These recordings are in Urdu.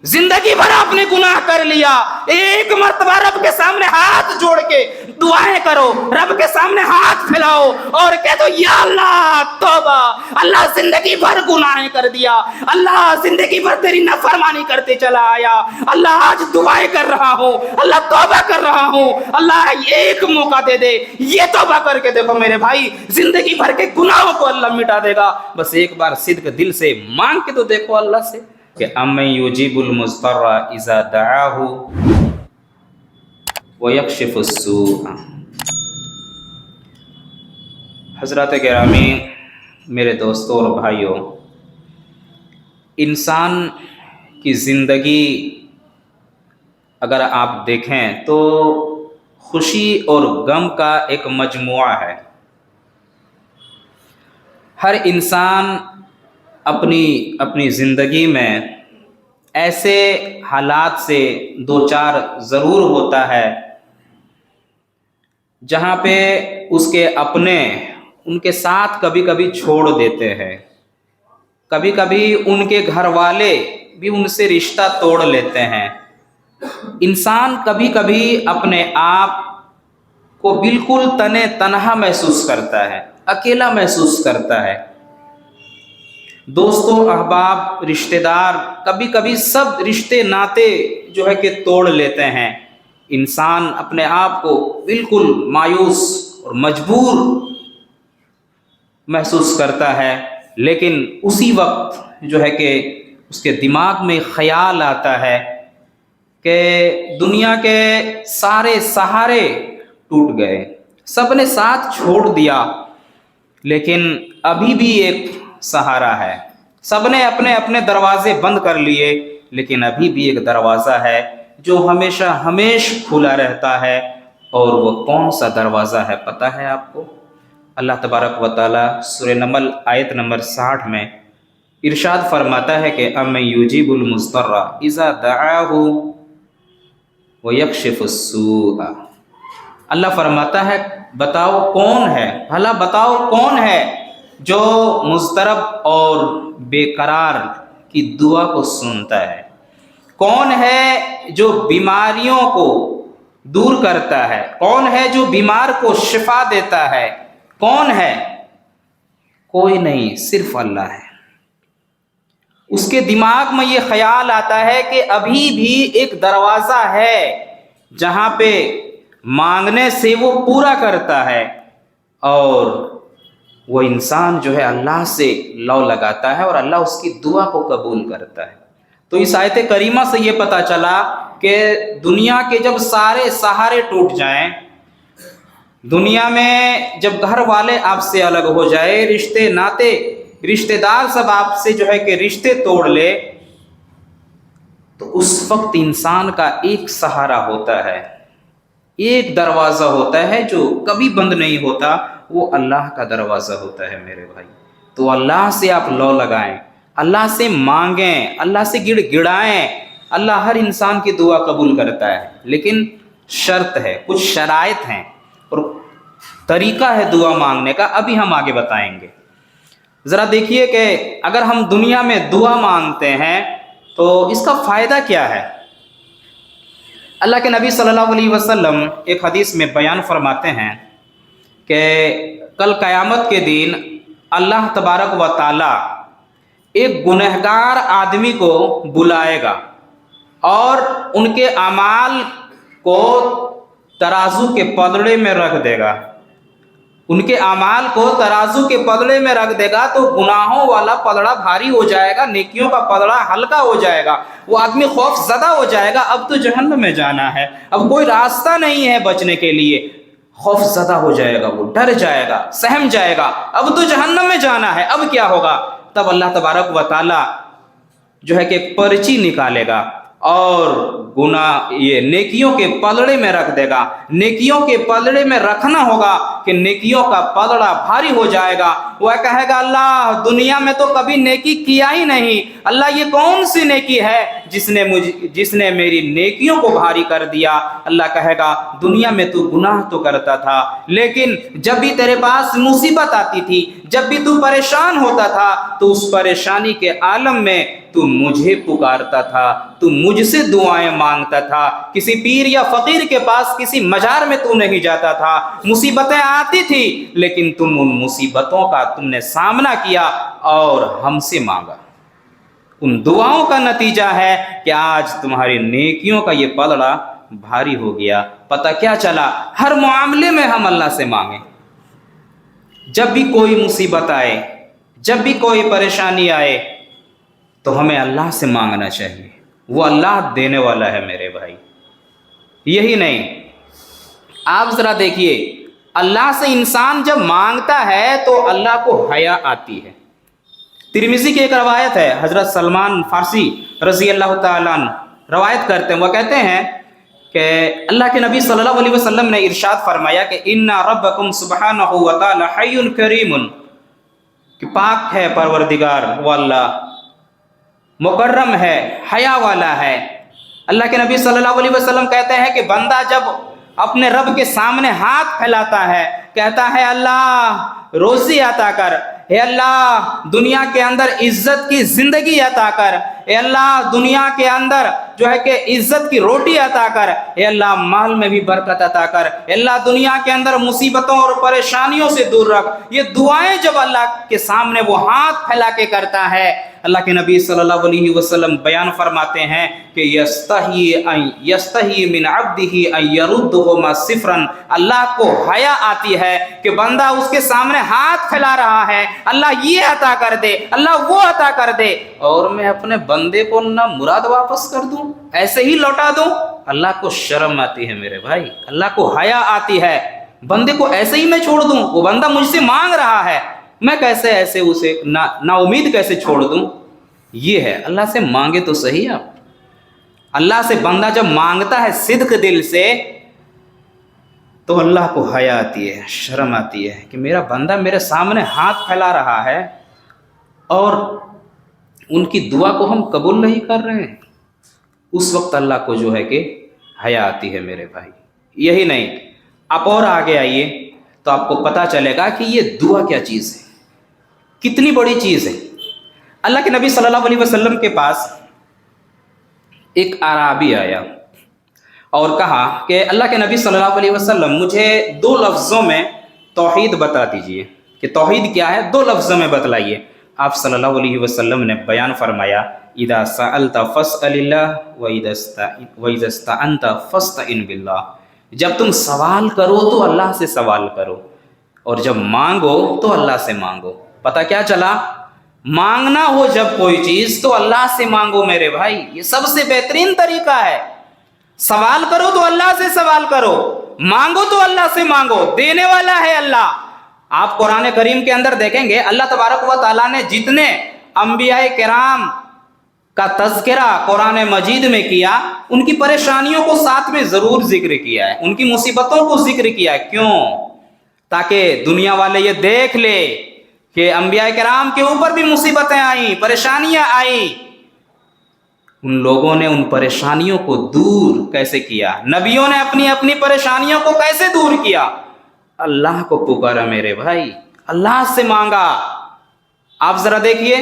زندگی بھر آپ نے گناہ کر لیا، ایک مرتبہ رب کے سامنے ہاتھ جوڑ کے دعائیں کرو، رب کے سامنے ہاتھ پھیلاؤ اور کہہ دو یا اللہ توبہ، اللہ زندگی بھر گناہیں کر دیا، اللہ زندگی بھر تیری نافرمانی کرتے چلا آیا، اللہ آج دعائیں کر رہا ہوں، اللہ توبہ کر رہا ہوں، اللہ ایک موقع دے دے، یہ توبہ کر کے دیکھو میرے بھائی، زندگی بھر کے گناہوں کو اللہ مٹا دے گا۔ بس ایک بار صدق دل سے مانگ کے تو دیکھو اللہ سے کہ امن یجیب المضطر اذا دعاہ ویکشف السوء۔ حضرات گرامی، میرے دوستوں اور بھائیوں، انسان کی زندگی اگر آپ دیکھیں تو خوشی اور غم کا ایک مجموعہ ہے۔ ہر انسان اپنی زندگی میں ایسے حالات سے دو چار ضرور ہوتا ہے جہاں پہ اس کے اپنے ان کے ساتھ کبھی کبھی چھوڑ دیتے ہیں، کبھی کبھی ان کے گھر والے بھی ان سے رشتہ توڑ لیتے ہیں۔ انسان کبھی کبھی اپنے آپ کو بالکل تنہا محسوس کرتا ہے، اکیلا محسوس کرتا ہے۔ دوستوں، احباب، رشتہ دار، کبھی کبھی سب رشتے ناتے جو ہے کہ توڑ لیتے ہیں۔ انسان اپنے آپ کو بالکل مایوس اور مجبور محسوس کرتا ہے، لیکن اسی وقت جو ہے کہ اس کے دماغ میں خیال آتا ہے کہ دنیا کے سارے سہارے ٹوٹ گئے، سب نے ساتھ چھوڑ دیا، لیکن ابھی بھی ایک سہارا ہے۔ سب نے اپنے دروازے بند کر لیے، لیکن ابھی بھی ایک دروازہ ہے جو ہمیشہ کھلا رہتا ہے، اور وہ کون سا دروازہ ہے پتہ ہے آپ کو؟ اللہ تبارک و تعالیٰ سورہ نمل آیت نمبر 60 میں ارشاد فرماتا ہے کہ امن یجیب المضطر اذا دعاہ ویکشف السوء۔ اللہ فرماتا ہے بتاؤ کون ہے، بھلا بتاؤ کون ہے جو مضطرب اور بے قرار کی دعا کو سنتا ہے، کون ہے جو بیماریوں کو دور کرتا ہے، کون ہے جو بیمار کو شفا دیتا ہے، کون ہے؟ کوئی نہیں، صرف اللہ ہے۔ اس کے دماغ میں یہ خیال آتا ہے کہ ابھی بھی ایک دروازہ ہے جہاں پہ مانگنے سے وہ پورا کرتا ہے، اور وہ انسان جو ہے اللہ سے لو لگاتا ہے اور اللہ اس کی دعا کو قبول کرتا ہے۔ تو اس آیت کریمہ سے یہ پتہ چلا کہ دنیا کے جب سارے سہارے ٹوٹ جائیں، دنیا میں جب گھر والے آپ سے الگ ہو جائے، رشتے ناتے، رشتے دار سب آپ سے جو ہے کہ رشتے توڑ لے، تو اس وقت انسان کا ایک سہارا ہوتا ہے، ایک دروازہ ہوتا ہے جو کبھی بند نہیں ہوتا، وہ اللہ کا دروازہ ہوتا ہے میرے بھائی۔ تو اللہ سے آپ لو لگائیں، اللہ سے مانگیں، اللہ سے گڑ گڑائیں۔ اللہ ہر انسان کی دعا قبول کرتا ہے، لیکن شرط ہے، کچھ شرائط ہیں اور طریقہ ہے دعا مانگنے کا، ابھی ہم آگے بتائیں گے۔ ذرا دیکھیے کہ اگر ہم دنیا میں دعا مانگتے ہیں تو اس کا فائدہ کیا ہے؟ اللہ کے نبی صلی اللہ علیہ وسلم ایک حدیث میں بیان فرماتے ہیں کہ کل قیامت کے دن اللہ تبارک و تعالی ایک گنہگار آدمی کو بلائے گا اور ان کے اعمال کو ترازو کے پلڑے میں رکھ دے گا، ان کے اعمال کو ترازو کے پلڑے میں رکھ دے گا، تو گناہوں والا پلڑا بھاری ہو جائے گا، نیکیوں کا پلڑا ہلکا ہو جائے گا۔ وہ آدمی خوف زدہ ہو جائے گا، اب تو جہنم میں جانا ہے، اب کوئی راستہ نہیں ہے بچنے کے لیے۔ خوف زدہ ہو جائے گا، وہ ڈر جائے گا، سہم جائے گا، اب تو جہنم میں جانا ہے، اب کیا ہوگا؟ تب اللہ تبارک و تعالی جو ہے کہ ایک پرچی نکالے گا اور یہ نیکیوں کے پلڑے میں رکھ دے گا۔ نیکیوں کے پلڑے میں رکھنا ہوگا کہ نیکیوں کا پلڑا بھاری ہو جائے گا۔ وہ کہے گا اللہ دنیا میں تو کبھی نیکی کیا ہی نہیں، اللہ یہ کون سی نیکی ہے جس نے میری نیکیوں کو بھاری کر دیا؟ اللہ کہے گا دنیا میں تو گناہ تو کرتا تھا، لیکن جب بھی تیرے پاس مصیبت آتی تھی، جب بھی تو پریشان ہوتا تھا تو اس پریشانی کے عالم میں تو مجھے پکارتا تھا، تو مجھ سے دعائیں مانگتا تھا، کسی پیر یا فقیر کے پاس کسی مزار میں تو نہیں جاتا تھا، مصیبتیں آتی تھی لیکن تم ان مصیبتوں کا تم نے سامنا کیا اور ہم سے مانگا۔ ان دعاؤں کا نتیجہ ہے کہ آج تمہاری نیکیوں کا یہ پلڑا بھاری ہو گیا۔ پتہ کیا چلا؟ ہر معاملے میں ہم اللہ سے مانگیں۔ جب بھی کوئی مصیبت آئے، جب بھی کوئی پریشانی آئے تو ہمیں اللہ سے مانگنا چاہیے، وہ اللہ دینے والا ہے میرے بھائی۔ یہی نہیں، آپ ذرا دیکھیے، اللہ سے انسان جب مانگتا ہے تو اللہ کو حیا آتی ہے۔ ترمذی کی ایک روایت ہے، حضرت سلمان فارسی رضی اللہ تعالیٰ عنہ روایت کرتے ہیں، وہ کہتے ہیں کہ اللہ کے نبی صلی اللہ علیہ وسلم نے ارشاد فرمایا کہ ان ربکم سبحانہ و تعالی حی کریم، کہ پاک ہے پروردگار وہ اللہ، مکرم ہے، حیا والا ہے۔ اللہ کے نبی صلی اللہ علیہ وسلم کہتے ہیں کہ بندہ جب اپنے رب کے سامنے ہاتھ پھیلاتا ہے، کہتا ہے اللہ روزی عطا کر، اے اللہ دنیا کے اندر عزت کی زندگی عطا کر، اے اللہ دنیا کے اندر جو ہے کہ عزت کی روٹی عطا کر، اے اللہ مال میں بھی برکت عطا کر، اے اللہ دنیا کے اندر مصیبتوں اور پریشانیوں سے دور رکھ۔ یہ دعائیں جب اللہ کے سامنے وہ ہاتھ پھیلا کے کرتا ہے، اللہ کے نبی صلی اللہ علیہ وسلم بیان فرماتے ہیں کہ یستحی من عبدہ ان یردہما صفرا، اللہ کو حیا آتی ہے کہ بندہ اس کے سامنے ہاتھ پھیلا رہا ہے، اللہ یہ عطا کر دے، اللہ وہ عطا کر دے، اور میں اپنے بندے کو نہ مراد واپس کر دوں، ایسے ہی لوٹا دوں۔ اللہ کو شرم آتی ہے میرے بھائی، اللہ کو حیا آتی ہے، بندے کو ایسے ہی میں چھوڑ دوں؟ وہ بندہ مجھ سے مانگ رہا ہے، میں کیسے ایسے اسے نا امید کیسے چھوڑ دوں؟ یہ ہے، اللہ سے مانگے تو صحیح۔ آپ اللہ سے بندہ جب مانگتا ہے صدق دل سے تو اللہ کو حیا آتی ہے، شرم آتی ہے کہ میرا بندہ میرے سامنے ہاتھ پھیلا رہا ہے اور ان کی دعا کو ہم قبول نہیں کر رہے ہیں۔ اس وقت اللہ کو جو ہے کہ حیا آتی ہے میرے بھائی۔ یہی نہیں، آپ اور آگے آئیے تو آپ کو پتہ چلے گا کہ یہ دعا کیا چیز ہے، کتنی بڑی چیز ہے۔ اللہ کے نبی صلی اللہ علیہ وسلم کے پاس ایک اعرابی آیا اور کہا کہ اللہ کے نبی صلی اللہ علیہ وسلم مجھے 2 لفظوں میں توحید بتا دیجئے کہ توحید کیا ہے، 2 لفظوں میں بتلائیے۔ آپ صلی اللہ علیہ وسلم نے بیان فرمایا اذا سألت فاسأل اللہ واذا استعنت فاستعن باللہ، جب تم سوال کرو تو اللہ سے سوال کرو اور جب مانگو تو اللہ سے مانگو۔ پتہ کیا چلا؟ مانگنا ہو جب کوئی چیز تو اللہ سے مانگو میرے بھائی، یہ سب سے بہترین طریقہ ہے۔ سوال کرو تو اللہ سے سوال کرو، مانگو تو اللہ سے مانگو، دینے والا ہے اللہ۔ آپ قرآن کریم کے اندر دیکھیں گے اللہ تبارک و تعالیٰ نے جتنے انبیاء کرام کا تذکرہ قرآن مجید میں کیا، ان کی پریشانیوں کو ساتھ میں ضرور ذکر کیا ہے، ان کی مصیبتوں کو ذکر کیا ہے۔ کیوں؟ تاکہ دنیا والے یہ دیکھ لے کہ انبیاء کرام کے اوپر بھی مصیبتیں آئیں، پریشانیاں آئیں، ان لوگوں نے ان پریشانیوں کو دور کیسے کیا، نبیوں نے اپنی اپنی پریشانیوں کو کیسے دور کیا؟ اللہ کو پکارا میرے بھائی، اللہ سے مانگا۔ آپ ذرا دیکھیے،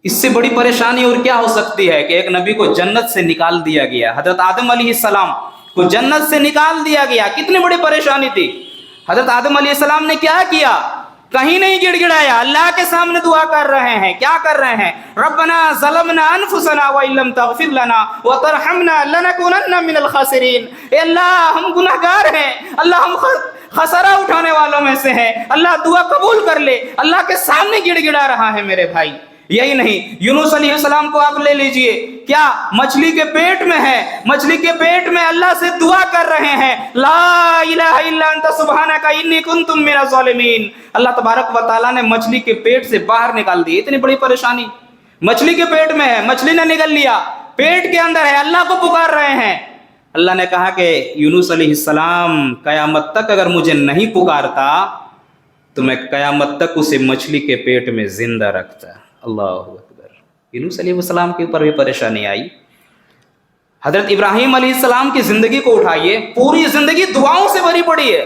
اس سے بڑی پریشانی اور کیا ہو سکتی ہے کہ ایک نبی کو جنت سے نکال دیا گیا، حضرت آدم علیہ السلام کو جنت سے نکال دیا گیا، کتنی بڑی پریشانی تھی۔ حضرت آدم علیہ السلام نے کیا کیا؟ کہیں نہیں گڑ گڑایا، اللہ کے سامنے دعا کر رہے ہیں۔ کیا کر رہے ہیں؟ ربنا ظلمنا انفسنا وان لم تغفر لنا وترحمنا لنکونن من الخاسرین، اے اللہ ہم گنہگار ہیں، اللہ ہم خسارہ اٹھانے والوں میں سے ہیں، اللہ دعا قبول کر لے۔ اللہ کے سامنے گڑ گڑا رہا ہے میرے بھائی۔ یہی نہیں، یونس علیہ السلام کو آپ لے لیجئے، کیا مچھلی کے پیٹ میں ہے، مچھلی کے پیٹ میں اللہ سے دعا کر رہے ہیں، لا الہ الا انت سبحانک انی کنت من الظالمین۔ اللہ تبارک و تعالیٰ نے مچھلی کے پیٹ سے باہر نکال دی۔ اتنی بڑی پریشانی مچھلی کے پیٹ میں ہے، مچھلی نے نگل لیا، پیٹ کے اندر ہے، اللہ کو پکار رہے ہیں۔ اللہ نے کہا کہ یونس علیہ السلام قیامت تک اگر مجھے نہیں پکارتا تو میں قیامت تک اسے مچھلی کے پیٹ میں زندہ رکھتا۔ اللہ اکبر۔ یونس علیہ السلام کے اوپر بھی پریشانی آئی۔ حضرت ابراہیم علیہ السلام کی زندگی کو اٹھائیے، پوری زندگی دعاؤں سے بھری پڑی ہے۔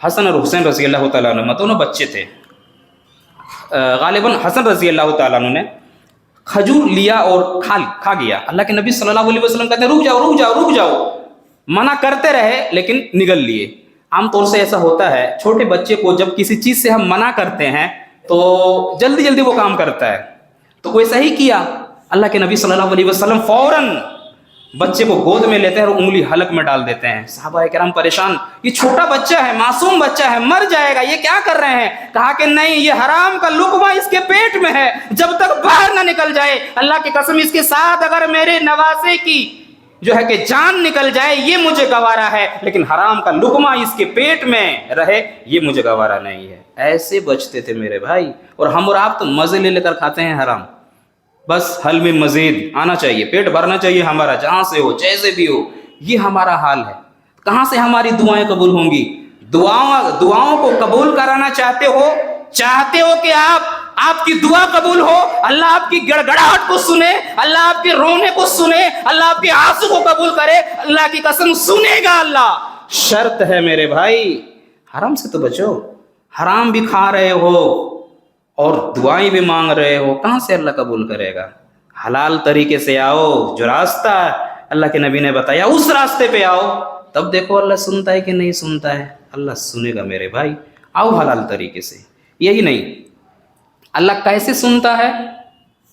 حسن اور حسین رضی اللہ تعالیٰ عنہ دونوں بچے تھے. غالباً حسن رضی اللہ تعالیٰ عنہ نے کھجور لیا اور کھا گیا. اللہ کے نبی صلی اللہ علیہ وسلم کہتے ہیں رک جاؤ رک جاؤ رک جاؤ. منع کرتے رہے لیکن نگل لیے. عام طور سے ایسا ہوتا ہے چھوٹے بچے کو جب کسی چیز سے ہم منع کرتے ہیں تو جلدی جلدی وہ کام کرتا ہے. تو ویسا ہی کیا. اللہ کے نبی صلی اللہ علیہ وسلم فوراً بچے کو گود میں لیتے ہیں اور انگلی حلق میں ڈال دیتے ہیں. صحابہ کرام پریشان, یہ چھوٹا بچہ ہے, معصوم بچہ ہے, مر جائے گا, یہ کیا کر رہے ہیں؟ کہا کہ نہیں, یہ حرام کا لقمہ اس کے پیٹ میں ہے, جب تک باہر نہ نکل جائے, اللہ کی قسم اس کے ساتھ اگر میرے نواسے کی جو ہے کہ جان نکل جائے یہ مجھے گوارا ہے, لیکن حرام کا لقمہ اس کے پیٹ میں رہے یہ مجھے گوارا نہیں ہے. ایسے بچتے تھے میرے بھائی. اور ہم اور آپ تو مزے لے کر کھاتے ہیں حرام. بس حل میں مزید آنا چاہیے, پیٹ بھرنا چاہیے ہمارا, جہاں سے ہو جیسے بھی ہو. یہ ہمارا حال ہے. کہاں سے ہماری دعائیں قبول ہوں گی؟ دعاؤں کو قبول کرانا چاہتے ہو کہ آپ کی دعا قبول ہو, اللہ آپ کی گڑگڑاہٹ کو سنے, اللہ آپ کے رونے کو سنے, اللہ آپ کے آنسو کو قبول کرے, اللہ کی قسم سنے گا اللہ. شرط ہے میرے بھائی, حرام سے تو بچو. حرام بھی کھا رہے ہو اور دعائیں بھی مانگ رہے ہو, کہاں سے اللہ قبول کرے گا؟ حلال طریقے سے آؤ, جو راستہ اللہ کے نبی نے بتایا اس راستے پہ آؤ, تب دیکھو اللہ سنتا ہے کہ نہیں سنتا ہے. اللہ سنے گا میرے بھائی. آؤ حلال طریقے سے. یہی نہیں, اللہ کیسے سنتا ہے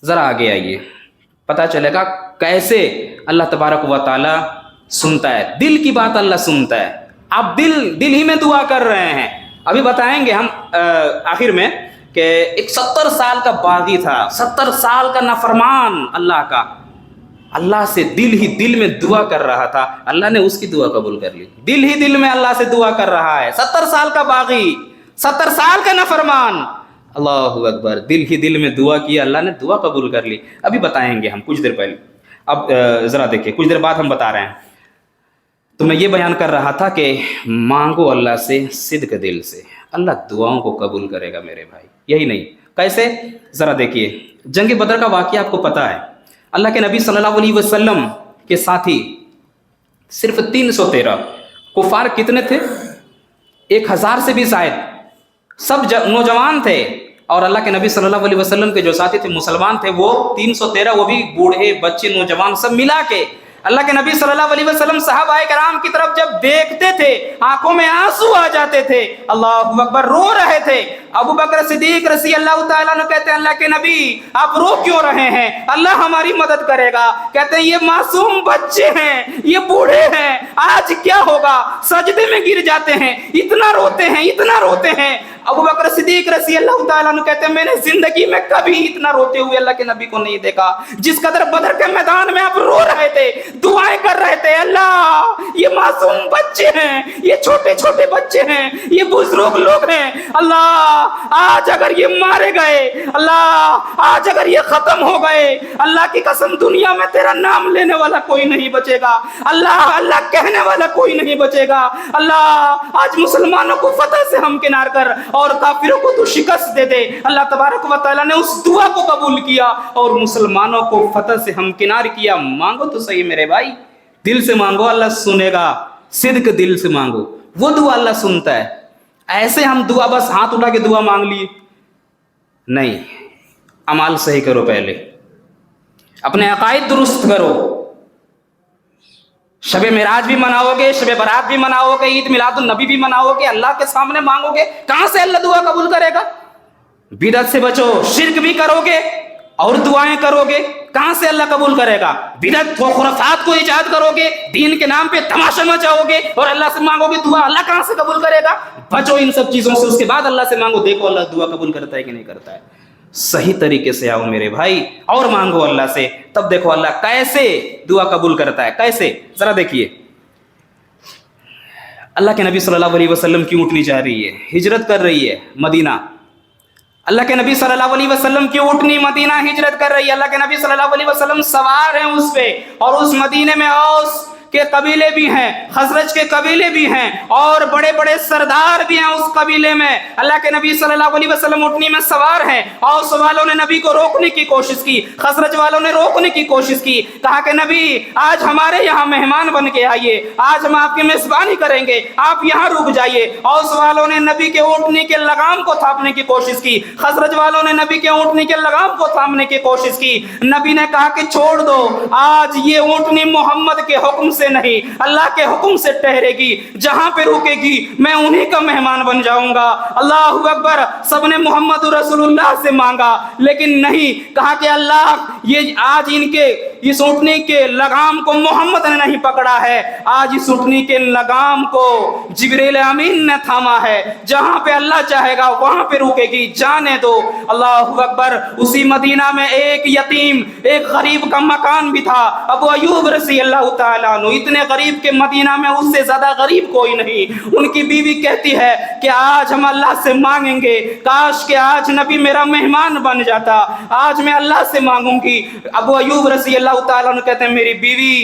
ذرا آگے آئیے, پتہ چلے گا کیسے اللہ تبارک و تعالی سنتا ہے. دل کی بات اللہ سنتا ہے. آپ دل ہی میں دعا کر رہے ہیں. ابھی بتائیں گے ہم آخر میں کہ ایک 70 سال کا باغی تھا, 70 سال کا نافرمان اللہ کا, اللہ سے دل میں دعا کر رہا تھا, اللہ نے اس کی دعا قبول کر لی. دل میں اللہ سے دعا کر رہا ہے, 70 سال کا باغی, 70 سال کا نافرمان, اللہ اکبر, دل میں دعا کیا, اللہ نے دعا قبول کر لی. ابھی بتائیں گے ہم کچھ دیر پہلے. اب ذرا دیکھیں, کچھ دیر بعد ہم بتا رہے ہیں. تو میں یہ بیان کر رہا تھا کہ مانگو اللہ سے صدق دل سے, اللہ دعاؤں کو قبول کرے گا میرے بھائی. یہی نہیں, کیسے ذرا دیکھیے. جنگ بدر کا واقعہ آپ کو پتہ ہے. اللہ کے نبی صلی اللہ علیہ وسلم کے ساتھی صرف 313. کفار کتنے تھے؟ 1000 سے بھی زائد. سب نوجوان تھے, اور اللہ کے نبی صلی اللہ علیہ وسلم کے جو ساتھی تھے مسلمان تھے وہ 313, وہ بھی بوڑھے بچے نوجوان سب ملا کے. اللہ کے نبی صلی اللہ علیہ وسلم صحابہ کرام کی طرف جب دیکھتے تھے آنکھوں میں آنسو آ جاتے تھے, اللہ اکبر, رو رہے تھے. ابو بکر صدیق رضی اللہ تعالیٰ عنہ کہتے ہیں اللہ کے نبی آپ رو کیوں رہے ہیں, اللہ ہماری مدد کرے گا. کہتے ہیں یہ معصوم بچے ہیں, یہ بوڑھے ہیں, آج کیا ہوگا, سجدے میں گر جاتے ہیں, اتنا روتے ہیں. ابو بکر صدیق رضی اللہ تعالیٰ عنہ کہتے ہیں میں نے زندگی میں کبھی اتنا روتے ہوئے اللہ کے نبی کو نہیں دیکھا جس قدر بدر کے میدان میں آپ رو رہے تھے, دعائیں کر رہے تھے. اللہ یہ معصوم بچے ہیں, یہ چھوٹے بچے ہیں, یہ بزرگ لوگ ہیں, اللہ آج اگر یہ مارے گئے, اللہ آج اگر یہ ختم ہو گئے, اللہ کی قسم دنیا میں تیرا نام لینے والا کوئی نہیں بچے گا, اللہ کہنے والا کوئی نہیں بچے گا. اللہ آج مسلمانوں کو فتح سے ہمکنار کر اور کافروں کو تو شکست دے دے. اللہ تبارک و تعالیٰ نے اس دعا کو قبول کیا اور مسلمانوں کو فتح سے ہمکنار کیا. مانگو تو صحیح میرے بھائی, دل سے مانگو, اللہ سنے گا. صدق دل سے مانگو, وہ دعا اللہ سنتا ہے. ایسے ہم دعا بس ہاتھ اٹھا کے دعا مانگ لیے نہیں, اعمال صحیح کرو, پہلے اپنے عقائد درست کرو. شب معراج بھی مناؤ گے, شب برات بھی مناؤ گے, عید میلاد النبی بھی مناؤ گے, اللہ کے سامنے مانگو گے, کہاں سے اللہ دعا قبول کرے گا؟ بدعت سے بچو, شرک بھی کرو گے اور دعائیں کرو گے, کہاں سے اللہ قبول کرے گا؟ بدعت و خرافات کو ایجاد کرو گے, دین کے نام پہ تماشا مچاؤ گے اور اللہ سے مانگو گے دعا, اللہ کہاں سے قبول کرے گا؟ بچو ان سب چیزوں سے, اس کے بعد اللہ سے مانگو, دیکھو اللہ دعا قبول کرتا ہے کہ نہیں کرتا ہے. صحیح طریقے سے آؤ میرے بھائی اور مانگو اللہ سے, تب دیکھو اللہ کیسے دعا قبول کرتا ہے. کیسے ذرا دیکھیے. اللہ کے نبی صلی اللہ علیہ وسلم کی اونٹنی جا رہی ہے, ہجرت کر رہی ہے مدینہ. اللہ کے نبی صلی اللہ علیہ وسلم کی اونٹنی مدینہ ہجرت کر رہی ہے. اللہ کے نبی صلی اللہ علیہ وسلم سوار ہیں اس پہ, اور اس مدینے میں اوس کے قبیلے بھی ہیں, خزرج کے قبیلے بھی ہیں, اور بڑے بڑے سردار بھی ہیں اس قبیلے میں. اللہ کے نبی صلی اللہ علیہ وسلم اونٹنی میں سوار ہیں. اوس والوں نے نبی کو روکنے کی کوشش کی, خزرج والوں نے روکنے کی کوشش کی. کہا کہ نبی آج ہمارے یہاں مہمان بن کے آئیے, آج ہم آپ کی میزبانی کریں گے, آپ یہاں رک جائیے. اوس والوں نے نبی کے اونٹنی کے لگام کو تھامنے کی کوشش کی, خزرج والوں نے نبی کے اونٹنی کے لگام کو تھامنے کی کوشش کی. نبی نے کہا کہ چھوڑ دو, آج یہ اونٹنی محمد کے حکم سے نہیں اللہ کے حکم سے ٹھہرے گی, جہاں پہ رکے گی میں انہی کا مہمان بن جاؤں گا. اللہ اکبر. سب نے محمد رسول اللہ سے مانگا, لیکن نہیں, کہا کہ اللہ یہ آج ان کے اس اونٹنی کے لگام کو محمد نے نہیں پکڑا ہے, آج اس اونٹنی کے لگام کو جبریل امین نے تھاما ہے, جہاں پہ اللہ چاہے گا وہاں پہ رکے گی, جانے دو. اللہ اکبر. اسی مدینہ میں ایک یتیم, ایک غریب کا مکان بھی تھا, ابو ایوب رضی اللہ تعالیٰ عنہ. اتنے غریب کے مدینہ میں اس سے زیادہ غریب کوئی نہیں. ان کی بیوی کہتی ہے کہ آج ہم اللہ سے مانگیں گے, کاش کہ آج نبی میرا مہمان بن جاتا, آج میں اللہ سے مانگوں گی. ابو ایوب رضی اللہ تعالیٰ عنہ کہتے ہیں میری بیوی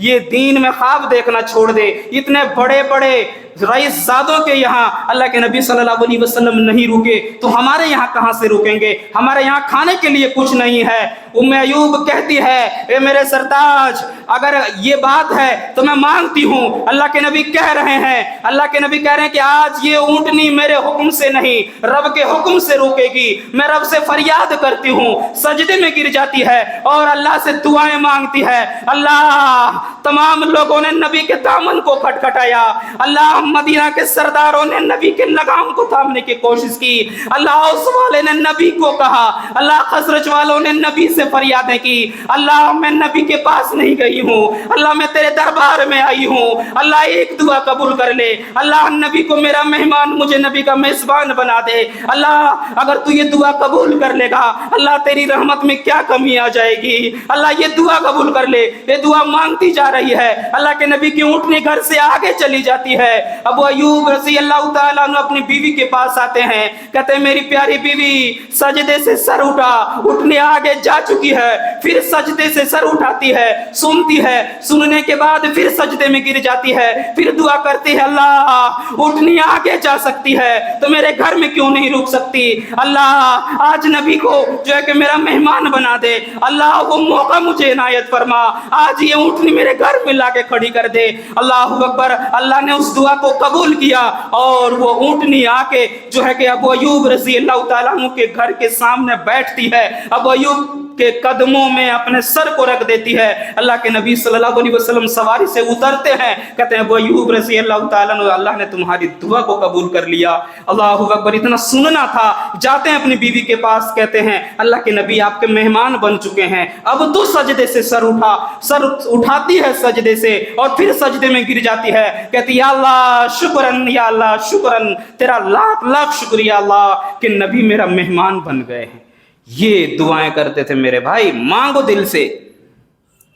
یہ دین میں خواب دیکھنا چھوڑ دے, اتنے بڑے بڑے رئیس زادوں کے یہاں اللہ کے نبی صلی اللہ علیہ وسلم نہیں رکے تو ہمارے یہاں کہاں سے رکیں گے, ہمارے یہاں کھانے کے لیے کچھ نہیں ہے. ام ایوب کہتی ہے اے میرے سرتاج اگر یہ بات ہے تو میں مانگتی ہوں. اللہ کے نبی کہہ رہے ہیں, اللہ کے نبی کہہ رہے ہیں کہ آج یہ اونٹنی میرے حکم سے نہیں رب کے حکم سے روکے گی. میں رب سے فریاد کرتی ہوں, سجدے میں گر جاتی ہے اور اللہ سے دعائیں مانگتی ہے. اللہ تمام لوگوں نے نبی کے دامن کو کھٹکھٹایا, اللہ مدینہ کے سرداروں نے نبی کے لگام کو تھامنے کی کوشش کی, اللہ اوس والے نے نبی کو کہا, اللہ خزرج والوں نے نبی سے فریادیں کی, اللہ میں نبی کے پاس نہیں گئی ہوں, اللہ میں تیرے دربار میں آئی ہوں, اللہ ایک دعا قبول کر لے, اللہ نبی کو میرا مہمان, مجھے نبی کا میزبان بنا دے. اللہ اگر تو یہ دعا قبول کر لے گا اللہ تیری رحمت میں کیا کمی آ جائے گی, اللہ یہ دعا قبول کر لے. یہ دعا مانگتی جا رہی ہے, اللہ کے نبی کی اونٹنی گھر سے آگے چلی جاتی ہے. ابو ایوب رضی اللہ تعالیٰ عنہ اپنی بیوی کے پاس آتے ہیں, کہتے ہیں میری پیاری بیوی سجدے سے سر اٹھا, اٹھنے آگے جا چکی ہے, پھر سجدے سے سر اٹھاتی ہے, سنتی ہے, سننے کے بعد پھر سجدے میں گر جاتی ہے, پھر دعا کرتی ہے اللہ اٹھنی آگے جا سکتی ہے تو میرے گھر میں کیوں نہیں رک سکتی, اللہ آج نبی کو جو ہے کہ میرا مہمان بنا دے, اللہ وہ موقع مجھے عنایت فرما, آج یہ اونٹنی میرے گھر میں لا کے کھڑی کر دے. اللہ اکبر. اللہ نے اس دعا کو قبول کیا اور وہ اونٹنی آ کے جو ہے کہ ابو ایوب رضی اللہ تعالیٰ عنہ کے گھر کے سامنے بیٹھتی ہے, ابو ایوب کے قدموں میں اپنے سر کو رکھ دیتی ہے. اللہ کے نبی صلی اللہ علیہ وسلم سواری سے اترتے ہیں, کہتے ہیں ابو ایوب رضی اللہ تعالیٰ عنہ اللہ نے تمہاری دعا کو قبول کر لیا. اللہ اکبر. اتنا سننا تھا, جاتے ہیں اپنی بیوی کے پاس, کہتے ہیں اللہ کے نبی آپ کے مہمان بن چکے ہیں, اب تو سجدے سے سر اٹھا. سر اٹھاتی ہے سجدے سے اور پھر سجدے میں گر جاتی ہے, کہتی یا اللہ شکرن, یا اللہ شکرن, تیرا لاکھ لاکھ شکریہ اللہ کہ نبی میرا مہمان بن گئے ہیں. یہ دعائیں کرتے تھے میرے بھائی, مانگو دل سے.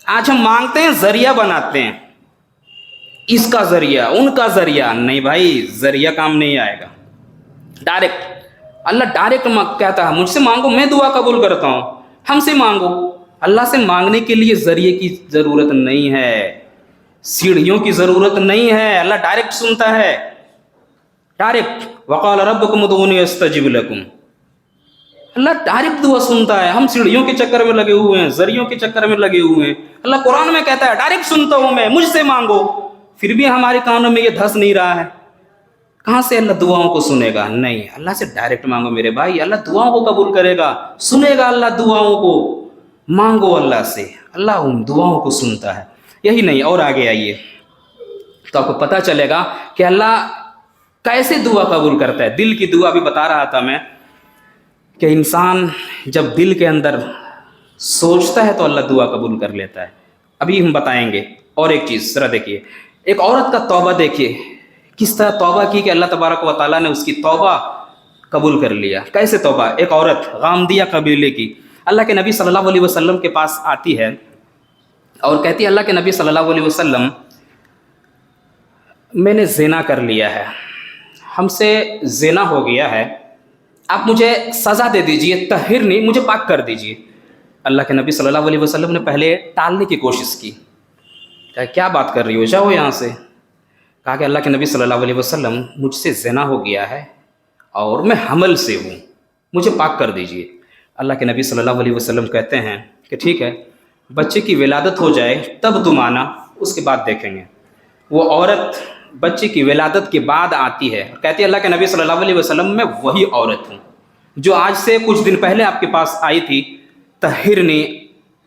آج ہم مانگتے ہیں ذریعہ بناتے ہیں, اس کا ذریعہ ان کا ذریعہ, نہیں بھائی ذریعہ کام نہیں آئے گا. ڈائریکٹ اللہ ڈائریکٹ کہتا ہے مجھ سے مانگو میں دعا قبول کرتا ہوں, ہم سے مانگو. اللہ سے مانگنے کے لیے ذریعے کی ضرورت نہیں ہے, سیڑھیوں کی ضرورت نہیں ہے, اللہ ڈائریکٹ سنتا ہے, ڈائریکٹ. وقال ربکم ادعونی استجب لکم, اللہ ڈائریکٹ دعا سنتا ہے. ہم سیڑھیوں کے چکر میں لگے ہوئے ہیں, ذریعوں کے چکر میں لگے ہوئے ہیں. اللہ قرآن میں کہتا ہے ڈائریکٹ سنتا ہوں میں, مجھ سے مانگو. پھر بھی ہمارے کانوں میں یہ دھس نہیں رہا ہے. کہاں سے اللہ دعاؤں کو سنے گا؟ نہیں, اللہ سے ڈائریکٹ مانگو میرے بھائی, اللہ دعاؤں کو قبول کرے گا, سنے گا اللہ دعاؤں کو. مانگو اللہ سے, اللہ ان دعاؤں کو سنتا ہے. یہی نہیں اور آگے آئیے تو آپ کو پتہ چلے گا کہ اللہ کیسے دعا قبول کرتا ہے. دل کی دعا بھی بتا رہا تھا میں کہ انسان جب دل کے اندر سوچتا ہے تو اللہ دعا قبول کر لیتا ہے. ابھی ہم بتائیں گے. اور ایک چیز ذرا دیکھیے, ایک عورت کا توبہ دیکھیے کس طرح توبہ کی کہ اللہ تبارک و تعالیٰ نے اس کی توبہ قبول کر لیا. کیسے توبہ؟ ایک عورت غامدیہ قبیلے کی اللہ کے نبی صلی اللہ علیہ وسلم کے پاس آتی ہے اور کہتی ہے اللہ کے نبی صلی اللہ علیہ وسلم میں نے زنا کر لیا ہے, ہم سے زنا ہو گیا ہے, آپ مجھے سزا دے دیجئے, طاہر نہیں مجھے پاک کر دیجئے. اللہ کے نبی صلی اللہ علیہ وسلم نے پہلے ٹالنے کی کوشش کی, کہا کیا بات کر رہی ہو، جاؤ یہاں سے۔ کہا کہ اللہ کے نبی صلی اللہ علیہ وسلم مجھ سے زنا ہو گیا ہے اور میں حمل سے ہوں، مجھے پاک کر دیجئے۔ اللہ کے نبی صلی اللہ علیہ وسلم کہتے ہیں کہ ٹھیک ہے، بچے کی ولادت ہو جائے تب تم آنا، اس کے بعد دیکھیں گے۔ وہ عورت بچے کی ولادت کے بعد آتی ہے، کہتی ہے اللہ کے نبی صلی اللہ علیہ وسلم میں وہی عورت ہوں جو آج سے کچھ دن پہلے آپ کے پاس آئی تھی، طہرنی،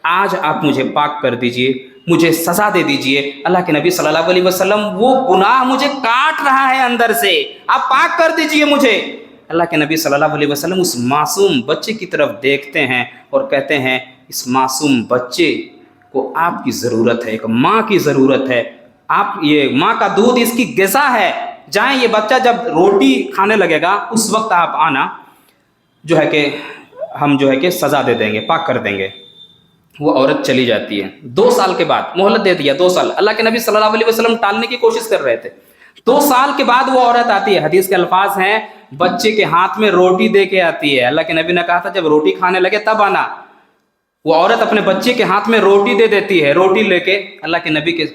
آج آپ مجھے پاک کر دیجئے، مجھے سزا دے دیجئے۔ اللہ کے نبی صلی اللہ علیہ وسلم وہ گناہ مجھے کاٹ رہا ہے اندر سے، آپ پاک کر دیجئے مجھے۔ اللہ کے نبی صلی اللہ علیہ وسلم اس معصوم بچے کی طرف دیکھتے ہیں اور کہتے ہیں اس معصوم بچے کو آپ کی ضرورت ہے، ایک ماں کی ضرورت ہے، آپ یہ ماں کا دودھ اس کی غذا ہے، جائیں یہ بچہ جب روٹی کھانے لگے گا اس وقت آپ آنا، جو ہے کہ ہم جو ہے کہ سزا دے دیں گے، پاک کر دیں گے۔ وہ عورت چلی جاتی ہے۔ 2 سال کے بعد مہلت دے دیا، 2 سال، اللہ کے نبی صلی اللہ علیہ وسلم ٹالنے کی کوشش کر رہے تھے۔ 2 سال کے بعد وہ عورت آتی ہے، حدیث کے الفاظ ہیں بچے کے ہاتھ میں روٹی دے کے آتی ہے۔ اللہ کے نبی نے کہا تھا جب روٹی کھانے لگے تب آنا۔ وہ عورت اپنے بچے کے ہاتھ میں روٹی دے دیتی ہے، روٹی لے کے اللہ کے نبی کے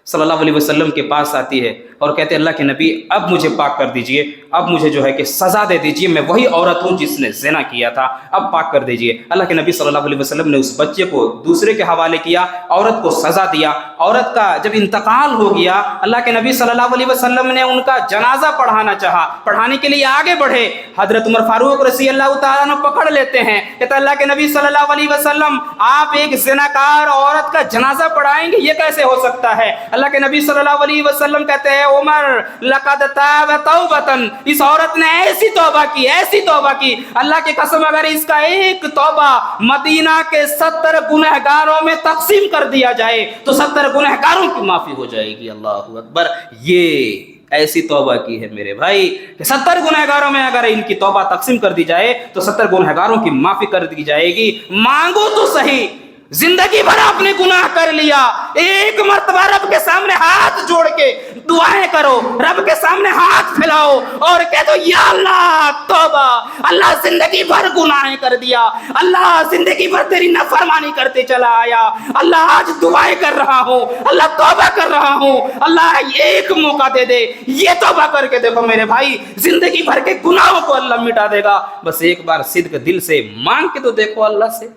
صلی اللہ علیہ وسلم کے پاس آتی ہے اور کہتے ہیں اللہ کے نبی اب مجھے پاک کر دیجئے، اب مجھے جو ہے کہ سزا دے دیجئے، میں وہی عورت ہوں جس نے زنا کیا تھا، اب پاک کر دیجئے۔ اللہ کے نبی صلی اللہ علیہ وسلم نے اس بچے کو دوسرے کے حوالے کیا، عورت کو سزا دیا۔ عورت کا جب انتقال ہو گیا، اللہ کے نبی صلی اللہ علیہ وسلم نے ان کا جنازہ پڑھانا چاہا، پڑھانے کے لیے آگے بڑھے، حضرت عمر فاروق رضی اللہ تعالیٰ عنہ پکڑ لیتے ہیں، کہتا اللہ کے نبی صلی اللہ علیہ وسلم آپ ایک زناکار عورت کا جنازہ پڑھائیں گے، یہ کیسے ہو سکتا ہے؟ اللہ کے نبی صلی اللہ علیہ وسلم کہتے ہیں عمر لقد تاب توبۃ، اس عورت نے ایسی توبہ کی، ایسی توبہ کی، اللہ کی قسم اگر اس کا ایک توبہ مدینہ کے 70 گنہگاروں میں تقسیم کر دیا جائے تو 70 گنہگاروں کی معافی ہو جائے گی۔ اللہ اکبر، یہ ایسی توبہ کی ہے میرے بھائی کہ 70 گنہگاروں میں اگر ان کی توبہ تقسیم کر دی جائے تو 70 گنہگاروں کی معافی کر دی جائے گی۔ مانگو تو صحیح، زندگی بھر آپ نے گناہ کر لیا، ایک مرتبہ رب کے سامنے ہاتھ جوڑ کے دعائیں کرو، رب کے سامنے ہاتھ پھیلاؤ اور کہہ دو یا اللہ توبہ، اللہ زندگی بھر گناہیں کر دیا، اللہ زندگی بھر تیری نافرمانی کرتے چلا آیا، اللہ آج دعائیں کر رہا ہوں، اللہ توبہ کر رہا ہوں، اللہ ایک موقع دے دے، یہ توبہ کر کے دیکھو میرے بھائی، زندگی بھر کے گناہوں کو اللہ مٹا دے گا۔ بس ایک بار صدق دل سے مانگ کے تو دیکھو اللہ سے،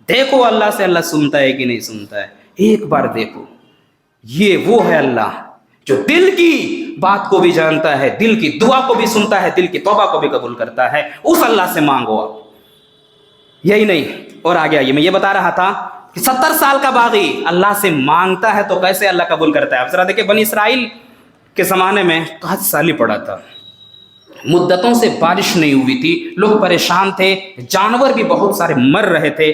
دیکھو اللہ سے اللہ سنتا ہے کہ نہیں سنتا ہے، ایک بار دیکھو۔ یہ وہ ہے اللہ جو دل کی بات کو بھی جانتا ہے، دل کی دعا کو بھی سنتا ہے، دل کی توبہ کو بھی قبول کرتا ہے، اس اللہ سے مانگو آپ۔ یہی نہیں اور آگے آئیے، میں یہ بتا رہا تھا کہ 70 سال کا باغی اللہ سے مانگتا ہے تو کیسے اللہ قبول کرتا ہے۔ اب ذرا دیکھیں بنی اسرائیل کے زمانے میں قحط سالی پڑا تھا، مدتوں سے بارش نہیں ہوئی تھی، لوگ پریشان تھے، جانور بھی بہت سارے مر رہے تھے۔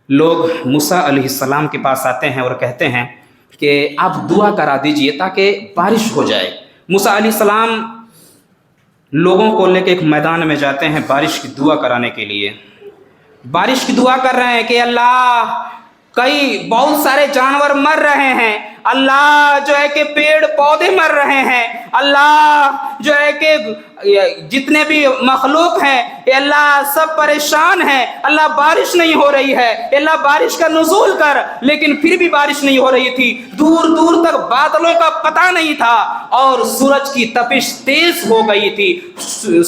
لوگ موسیٰ علیہ السلام کے پاس آتے ہیں اور کہتے ہیں کہ آپ دعا کرا دیجئے تاکہ بارش ہو جائے۔ موسیٰ علیہ السلام لوگوں کو لے کے ایک میدان میں جاتے ہیں بارش کی دعا کرانے کے لیے، بارش کی دعا کر رہے ہیں کہ اللہ بہت سارے جانور مر رہے ہیں، اللہ جو ہے کہ پیڑ پودے مر رہے ہیں، اللہ جو ہے کہ جتنے بھی مخلوق ہیں اے اللہ سب پریشان ہیں، اللہ بارش نہیں ہو رہی ہے، اے اللہ بارش کا نزول کر۔ لیکن پھر بھی بارش نہیں ہو رہی تھی، دور دور تک بادلوں کا پتہ نہیں تھا اور سورج کی تپش تیز ہو گئی تھی،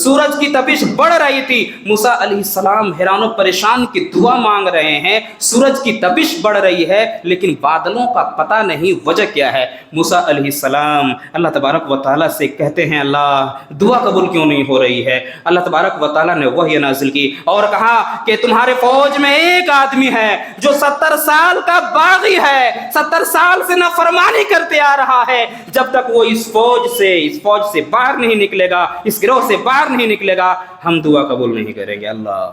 سورج کی تپش بڑھ رہی تھی۔ موسیٰ علیہ السلام حیران و پریشان کی دعا مانگ رہے ہیں، سورج کی تپش بڑھ رہی ہے لیکن بادلوں کا پتہ نہیں، وجہ کیا ہے؟ موسیٰ علیہ السلام اللہ تبارک و تعالیٰ سے کہتے ہیں اللہ دعا قبول کیوں نہیں ہو رہی ہے؟ اللہ تبارک و تعالیٰ نے وحی نازل کی اور کہا کہ تمہارے فوج میں ایک آدمی ہے جو 70 سال کا باغی ہے، 70 سال سے نافرمانی کرتے آ رہا ہے، جب تک وہ اس فوج سے باہر نہیں نکلے گا، اس گروہ سے باہر نہیں نکلے گا، ہم دعا قبول نہیں کریں گے۔ اللہ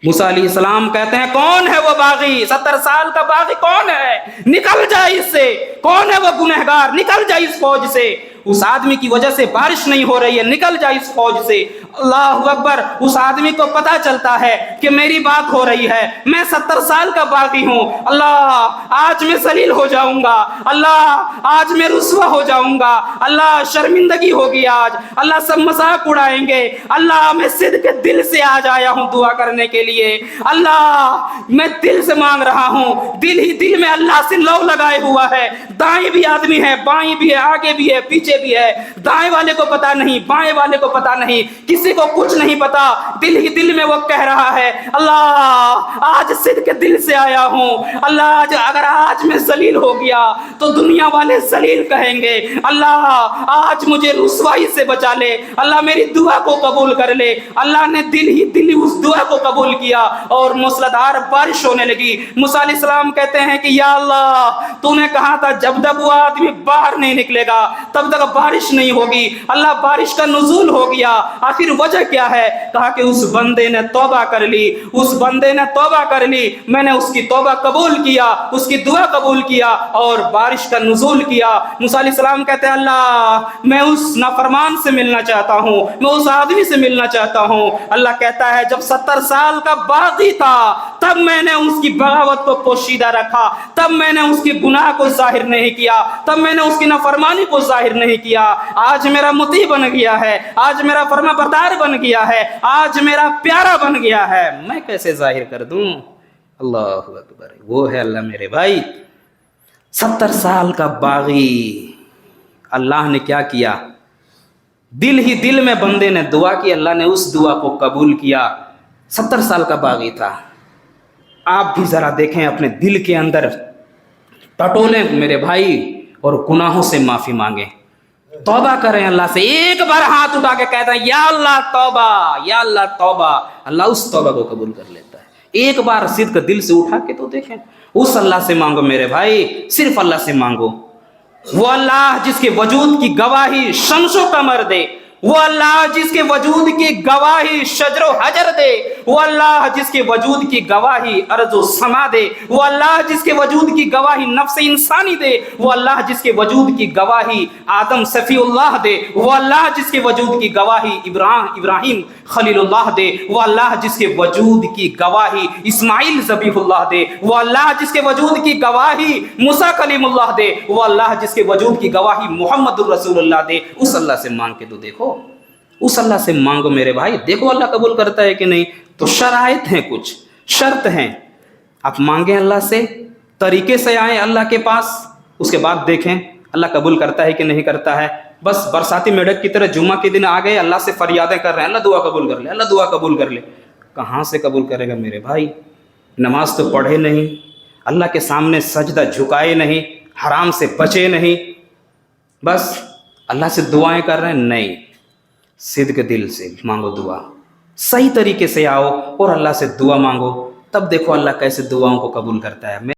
موسیٰ علیہ السلام کہتے ہیں کون ہے وہ باغی؟ 70 سال کا باغی کون ہے؟ نکل جائے اس سے، کون ہے وہ گنہگار؟ نکل جائے اس فوج سے، اس آدمی کی وجہ سے بارش نہیں ہو رہی ہے، نکل جائے اس فوج سے۔ اللہ اکبر، اس آدمی کو پتا چلتا ہے کہ میری بات ہو رہی ہے، میں 70 سال کا باغی ہوں، اللہ آج میں ذلیل ہو جاؤں گا، اللہ آج میں رسوا ہو جاؤں گا، اللہ شرمندگی ہوگی آج، اللہ سب مذاق اڑائیں گے، اللہ میں صدق دل سے آج آیا ہوں دعا کرنے کے لیے، اللہ میں دل سے مانگ رہا ہوں، دل ہی دل میں اللہ سے لو لگائے ہوا ہے، دائیں بھی آدمی ہے، بائیں بھی ہے، آگے بھی ہے، پیچھے بھی ہے، دائیں والے کو پتا نہیں، بائیں والے کو پتا نہیں، کسی کو کچھ نہیں پتا، دل ہی دل میں وہ کہہ رہا ہے اللہ آج صدق دل سے آیا ہوں، اللہ اگر آج میں ذلیل ہو گیا تو دنیا والے ذلیل کہیں گے، اللہ آج مجھے رسوائی سے بچا لے، اللہ میری دعا کو قبول کر لے۔ اللہ نے دل ہی دل اس دعا کو قبول کیا اور موسلادھار بارش ہونے لگی۔ موسیٰ علیہ السلام کہتے ہیں کہ یا اللہ تو نے کہا تھا جب تک وہ آدمی باہر نہیں نکلے گا تب تک بارش نہیں ہوگی، اللہ بارش کا نزول ہو گیا۔ آخر وجہ کیا ہے؟ کہا کہ اس بندے نے توبہ کر لی، اس بندے نے توبہ کر لی، میں نے اس کی توبہ قبول کیا، اس کی دعا قبول کیا اور بارش کا نزول کیا۔ موسیٰ علیہ السلام کہتے ہیں اللہ میں اس نافرمان سے ملنا چاہتا ہوں، میں اس آدمی سے ملنا چاہتا ہوں۔ اللہ کہتا ہے جب 70 سال کا باغی تھا تب میں نے اس کی بغاوت کو پوشیدہ رکھا، تب میں نے اس کی گناہ کو ظاہر نہیں کیا، تب میں نے اس کی نافرمانی کو ظاہر نہیں کیا۔ آج میرا مطیع بن گیا ہے، آج میرا فرما بردار بن گیا ہے، آج میرا پیارا بن گیا ہے، میں کیسے ظاہر کر دوں؟ اللہ اکبر، وہ ہے اللہ میرے بھائی 70 سال کا باغی۔ اللہ نے کیا کیا؟ دل ہی دل میں بندے نے دعا کی، اللہ نے اس دعا کو قبول کیا۔ 70 سال کا باغی تھا۔ آپ بھی ذرا دیکھیں اپنے دل کے اندر ٹٹولیں میرے بھائی اور گناہوں سے معافی مانگیں، توبہ کریں اللہ سے۔ ایک بار ہاتھ اٹھا کے کہتا ہے یا اللہ توبہ، یا اللہ توبہ، اللہ اس توبہ کو قبول کر لیتا ہے۔ ایک بار صدق دل سے اٹھا کے تو دیکھیں، اس اللہ سے مانگو میرے بھائی، صرف اللہ سے مانگو۔ وہ اللہ جس کے وجود کی گواہی شمس و قمر دے، وہ اللہ جس کے وجود کی گواہی شجر و حجر دے، وہ اللہ جس کے وجود کی گواہی ارض و سما دے، وہ اللہ جس کے وجود کی گواہی نفس انسانی دے، وہ اللہ جس کے وجود کی گواہی آدم صفی اللہ دے، وہ اللہ جس کے وجود کی گواہی ابراہیم خلیل اللہ دے، وہ اللہ جس کے وجود کی گواہی اسماعیل ذبیح اللہ دے، وہ اللہ جس کے وجود کی گواہی موسیٰ کلیم اللہ دے، وہ اللہ جس کے وجود کی گواہی محمد الرسول اللہ دے۔ اس اللہ سے مانگ کے تو دیکھو، اس اللہ سے مانگو میرے بھائی، دیکھو اللہ قبول کرتا ہے کہ نہیں۔ تو شرائط ہیں، کچھ شرط ہیں، آپ مانگیں اللہ سے، طریقے سے آئیں اللہ کے پاس، اس کے بعد دیکھیں اللہ قبول کرتا ہے کہ نہیں کرتا ہے۔ بس برساتی میڈک کی طرح جمعہ کے دن آ گئے اللہ سے فریادیں کر رہے ہیں اللہ دعا قبول کر لے، اللہ دعا قبول کر لے، کہاں سے قبول کرے گا میرے بھائی؟ نماز تو پڑھے نہیں، اللہ کے سامنے سجدہ جھکائے نہیں، حرام سے بچے نہیں، بس اللہ سے دعائیں کر رہے ہیں، نہیں۔ صدق دل سے مانگو دعا، صحیح طریقے سے آؤ اور اللہ سے دعا مانگو، تب دیکھو اللہ کیسے دعاؤں کو قبول کرتا ہے۔